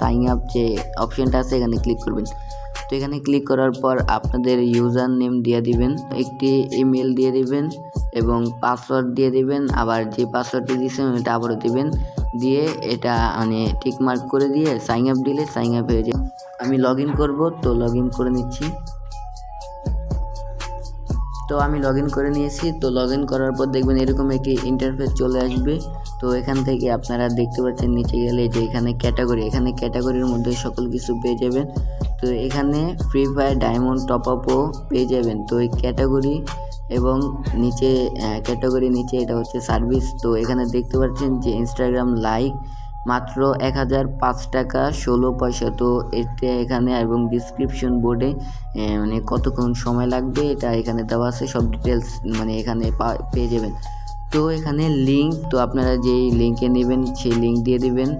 Sign up যে অপশনটা আছে এখানে ক্লিক করবেন। তো এখানে ক্লিক করার পর আপনাদের ইউজার নেম দিয়ে দিবেন, একটি ইমেল দিয়ে দিবেন এবং পাসওয়ার্ড দিয়ে দিবেন। আবার যে পাসওয়ার্ডটি দিয়েছেন এটা আবারও দিবেন, দিয়ে এটা মানে টিক মার্ক করে দিয়ে সাইন আপ দিলে সাইন আপ হয়ে যায়। আমি লগ ইন করবো, তো লগ ইন করে নিচ্ছি। তো আমি লগ ইন করে নিয়েছি। তো লগ ইন করার পর দেখবেন এরকম একটি ইন্টারফেস চলে আসবে। তো এখান থেকে আপনারা দেখতে পাচ্ছেন নিচে গেলে যে এখানে ক্যাটাগরির মধ্যে সকল কিছু পেয়ে যাবেন। তো এখানে ফ্রি ফায়ার ডায়মন্ড টপ আপও পেয়ে যাবেন। তো এই ক্যাটাগরি এবং নিচে ক্যাটাগরি নিচে এটা হচ্ছে সার্ভিস। তো এখানে দেখতে পাচ্ছেন যে ইনস্টাগ্রাম লাইক মাত্র 1005 টাকা 16 পয়সা। তো এটা এখানে এবং ডিসক্রিপশন বোর্ডে মানে কতক্ষণ সময় লাগবে এটা এখানে দেওয়া আছে, সব ডিটেলস মানে এখানে পেয়ে যাবেন। তো এখানে লিঙ্ক, তো আপনারা যেই লিঙ্কে নেবেন সেই লিঙ্ক দিয়ে দিবেন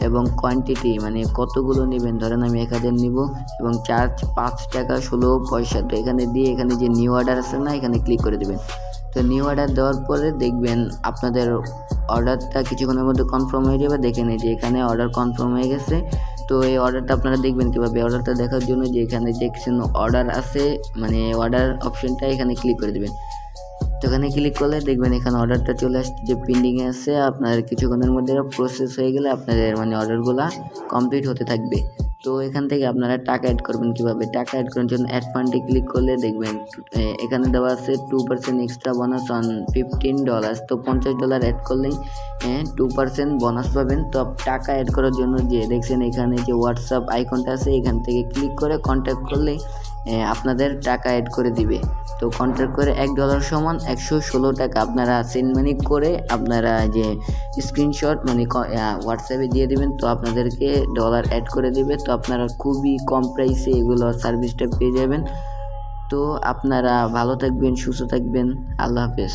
এবং কোয়ান্টিটি মানে কতগুলো নেবেন, ধরেন আমি 1000 নিব এবং চার্জ 5 টাকা 16 পয়সা। তো এখানে দিয়ে এখানে যে নিউ অর্ডার আছে না এখানে ক্লিক করে দেবেন। তো নিউ অর্ডার দেওয়ার পরে দেখবেন আপনাদের অর্ডারটা কিছুক্ষণের মধ্যে কনফার্ম হয়ে যাবে। দেখেন এই যে এখানে অর্ডার কনফার্ম হয়ে গেছে। তো এই অর্ডারটা আপনারা দেখবেন কীভাবে, অর্ডারটা দেখার জন্য যে এখানে যে অর্ডার আছে মানে অর্ডার অপশনটা এখানে ক্লিক করে দেবেন। তো এখানে ক্লিক করলে দেখবেন এখানে অর্ডারটা চলে আসছে যে পেন্ডিংয়ে আছে। আপনার কিছুক্ষণের মধ্যে প্রসেস হয়ে গেলে আপনাদের মানে অর্ডারগুলো কমপ্লিট হতে থাকবে। তো এখান থেকে আপনারা টাকা অ্যাড করবেন কীভাবে, টাকা অ্যাড করার জন্য অ্যাড ফান্ডে ক্লিক করলে দেখবেন এখানে দেওয়া আছে 2% এক্সট্রা বোনাস অন $15। তো $50 অ্যাড করলেই 2% বোনাস পাবেন। তো টাকা অ্যাড করার জন্য যে দেখছেন এখানে যে হোয়াটসঅ্যাপ আইকনটা আছে এখান থেকে ক্লিক করে কন্ট্যাক্ট করলেই আপনাদের টাকা অ্যাড করে দিবে। তো কন্ট্যাক্ট করে $1 সমান 116 টাকা আপনারা সেন্ড মানি করে আপনারা যে স্ক্রিনশট মানে হোয়াটসঅ্যাপে দিয়ে দেবেন। তো আপনাদেরকে ডলার অ্যাড করে দেবে। তো আপনারা খুবই কম প্রাইসে এগুলো সার্ভিসটা পেয়ে যাবেন। তো আপনারা ভালো থাকবেন, সুস্থ থাকবেন। আল্লাহ হাফেজ।